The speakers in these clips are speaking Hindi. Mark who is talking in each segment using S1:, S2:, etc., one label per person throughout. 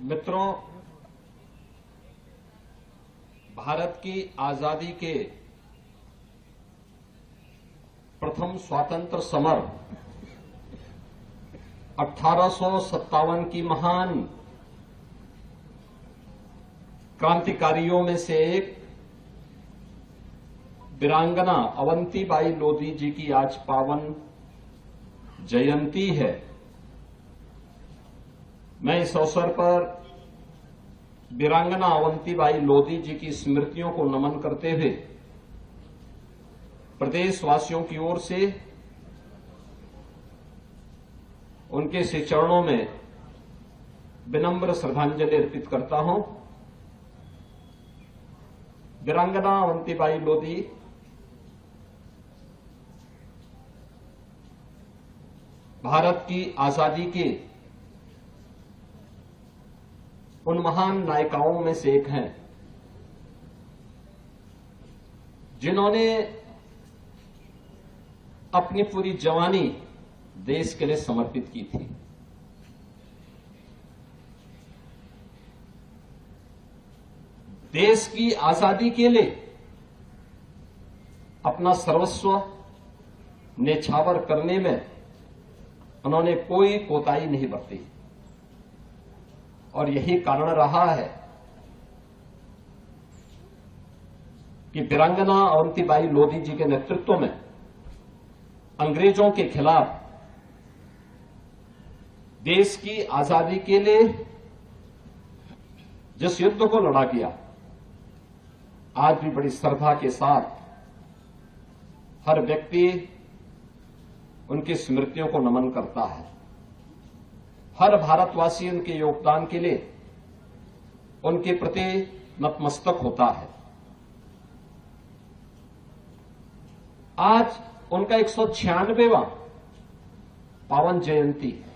S1: मित्रों, भारत की आजादी के प्रथम स्वतंत्र समर 1857 की महान क्रांतिकारियों में से एक वीरांगना अवंतीबाई लोधी जी की आज पावन जयंती है। मैं इस अवसर पर वीरांगना अवंतीबाई लोधी जी की स्मृतियों को नमन करते हुए प्रदेशवासियों की ओर से उनके श्री चरणों में विनम्र श्रद्धांजलि अर्पित करता हूं। वीरांगना अवंतीबाई लोधी भारत की आजादी के उन महान नायिकाओं में से एक हैं जिन्होंने अपनी पूरी जवानी देश के लिए समर्पित की थी। देश की आजादी के लिए अपना सर्वस्व न्यौछावर करने में उन्होंने कोई कोताही नहीं बरती और यही कारण रहा है कि वीरांगना अवंतीबाई लोधी जी के नेतृत्व में अंग्रेजों के खिलाफ देश की आजादी के लिए जिस युद्ध को लड़ा गया, आज भी बड़ी श्रद्धा के साथ हर व्यक्ति उनकी स्मृतियों को नमन करता है। हर भारतवासी उनके योगदान के लिए उनके प्रति नतमस्तक होता है। आज उनका 196वां पावन जयंती है।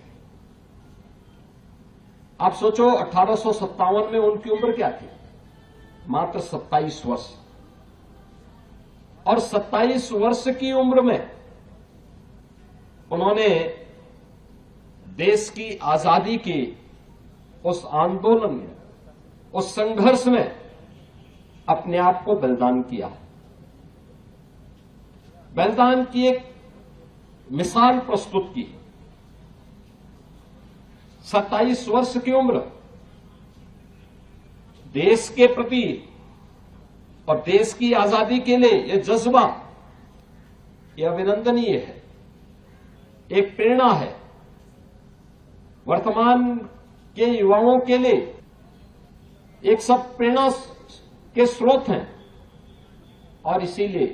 S1: आप सोचो, 1857 में उनकी उम्र क्या थी? मात्र 27 वर्ष। और 27 वर्ष की उम्र में उन्होंने देश की आजादी के उस आंदोलन में, उस संघर्ष में अपने आप को बलिदान किया। बलिदान की एक मिसाल प्रस्तुत की। 27 वर्ष की उम्र, देश के प्रति और देश की आजादी के लिए यह जज्बा, यह अभिनंदनीय है, एक प्रेरणा है। वर्तमान के युवाओं के लिए एक सब प्रेरणा के स्रोत हैं और इसीलिए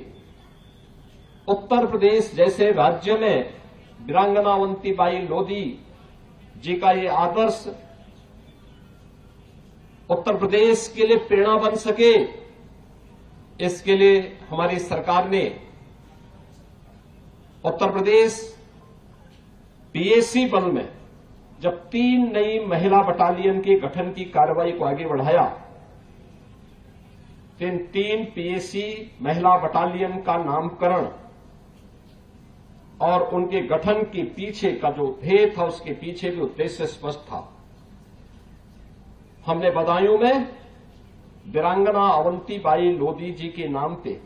S1: उत्तर प्रदेश जैसे राज्य में वीरांगना अवंतीबाई लोधी जी का ये आदर्श उत्तर प्रदेश के लिए प्रेरणा बन सके, इसके लिए हमारी सरकार ने उत्तर प्रदेश पीएसी बल में जब 3 नई महिला बटालियन के गठन की कार्रवाई को आगे बढ़ाया, तो इन 3 पीएसी महिला बटालियन का नामकरण और उनके गठन के पीछे का जो ध्येय था, उसके पीछे भी उद्देश्य स्पष्ट था। हमने बदायूं में वीरांगना अवंतीबाई लोधी जी के नाम पे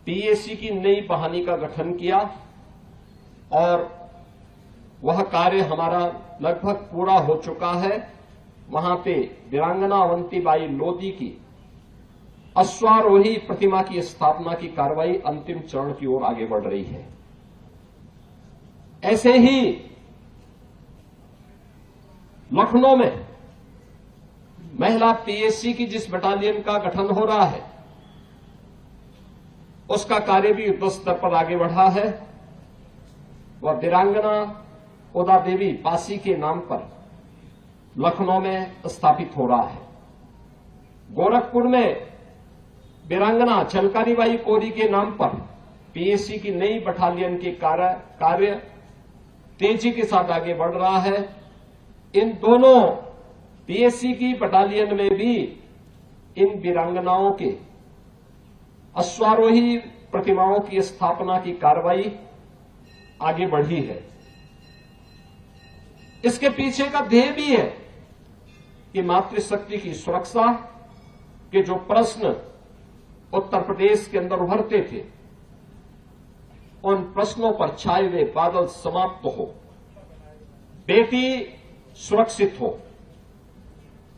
S1: पीएसी की नई बहानी का गठन किया और वह कार्य हमारा लगभग पूरा हो चुका है। वहां पे वीरांगना अवंतीबाई लोधी की अश्वारोही प्रतिमा की स्थापना की कार्रवाई अंतिम चरण की ओर आगे बढ़ रही है। ऐसे ही लखनऊ में महिला पीएसी की जिस बटालियन का गठन हो रहा है, उसका कार्य भी युद्ध स्तर पर आगे बढ़ा है। वह वीरांगना उदा देवी पासी के नाम पर लखनऊ में स्थापित हो रहा है। गोरखपुर में वीरांगना छलकारीबाई कोरी के नाम पर पीएसी की नई बटालियन के कार्य तेजी के साथ आगे बढ़ रहा है। इन दोनों पीएसी की बटालियन में भी इन वीरांगनाओं के अश्वारोही प्रतिमाओं की स्थापना की कार्रवाई आगे बढ़ी है। इसके पीछे का ध्येय भी है कि मातृशक्ति की सुरक्षा के जो प्रश्न उत्तर प्रदेश के अंदर उभरते थे, उन प्रश्नों पर छाए हुए बादल समाप्त हो, बेटी सुरक्षित हो,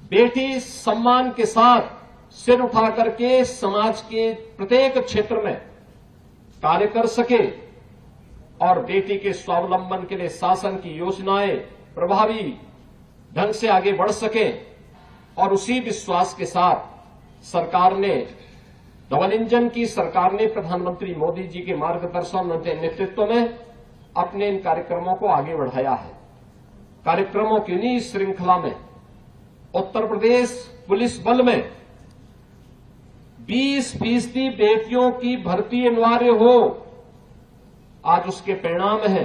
S1: बेटी सम्मान के साथ सिर उठा करके समाज के प्रत्येक क्षेत्र में कार्य कर सके और बेटी के स्वावलंबन के लिए शासन की योजनाएं प्रभावी ढंग से आगे बढ़ सके। और उसी विश्वास के साथ सरकार ने, डबल इंजन की सरकार ने प्रधानमंत्री मोदी जी के मार्गदर्शन और नेतृत्व में अपने इन कार्यक्रमों को आगे बढ़ाया है। कार्यक्रमों की इन्हीं श्रृंखला में उत्तर प्रदेश पुलिस बल में 20% बेटियों की भर्ती अनिवार्य हो। आज उसके परिणाम है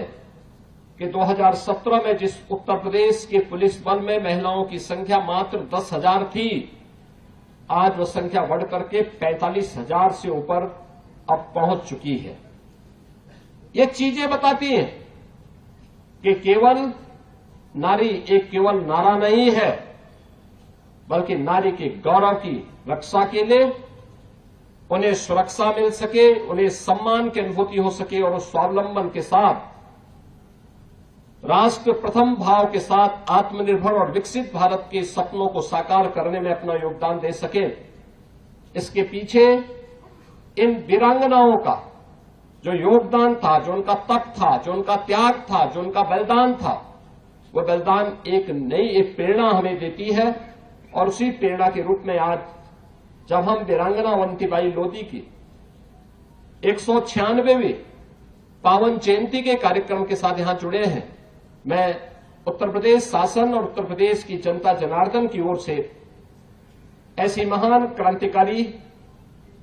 S1: कि 2017 में जिस उत्तर प्रदेश के पुलिस बल में महिलाओं की संख्या मात्र 10,000 थी, आज वह संख्या बढ़कर के 45,000 से ऊपर अब पहुंच चुकी है। ये चीजें बताती हैं कि केवल नारी एक केवल नारा नहीं है, बल्कि नारी के गौरव की रक्षा के लिए उन्हें सुरक्षा मिल सके, उन्हें सम्मान की अनुभूति हो सके और उस स्वावलंबन के साथ राष्ट्र प्रथम भाव के साथ आत्मनिर्भर और विकसित भारत के सपनों को साकार करने में अपना योगदान दे सके। इसके पीछे इन वीरांगनाओं का जो योगदान था, जो उनका तप था, जो उनका त्याग था, जो उनका बलिदान था, वह बलिदान एक नई प्रेरणा हमें देती है। और उसी प्रेरणा के रूप में आज जब हम वीरांगना अवंतीबाई लोधी की 196वीं पावन जयंती के कार्यक्रम के साथ यहां जुड़े हैं, मैं उत्तर प्रदेश शासन और उत्तर प्रदेश की जनता जनार्दन की ओर से ऐसी महान क्रांतिकारी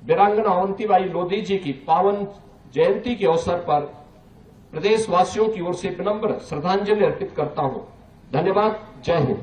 S1: वीरांगना अवंतीबाई लोधी जी की पावन जयंती के अवसर पर प्रदेशवासियों की ओर से विनम्र श्रद्धांजलि अर्पित करता हूं। धन्यवाद। जय हिंद।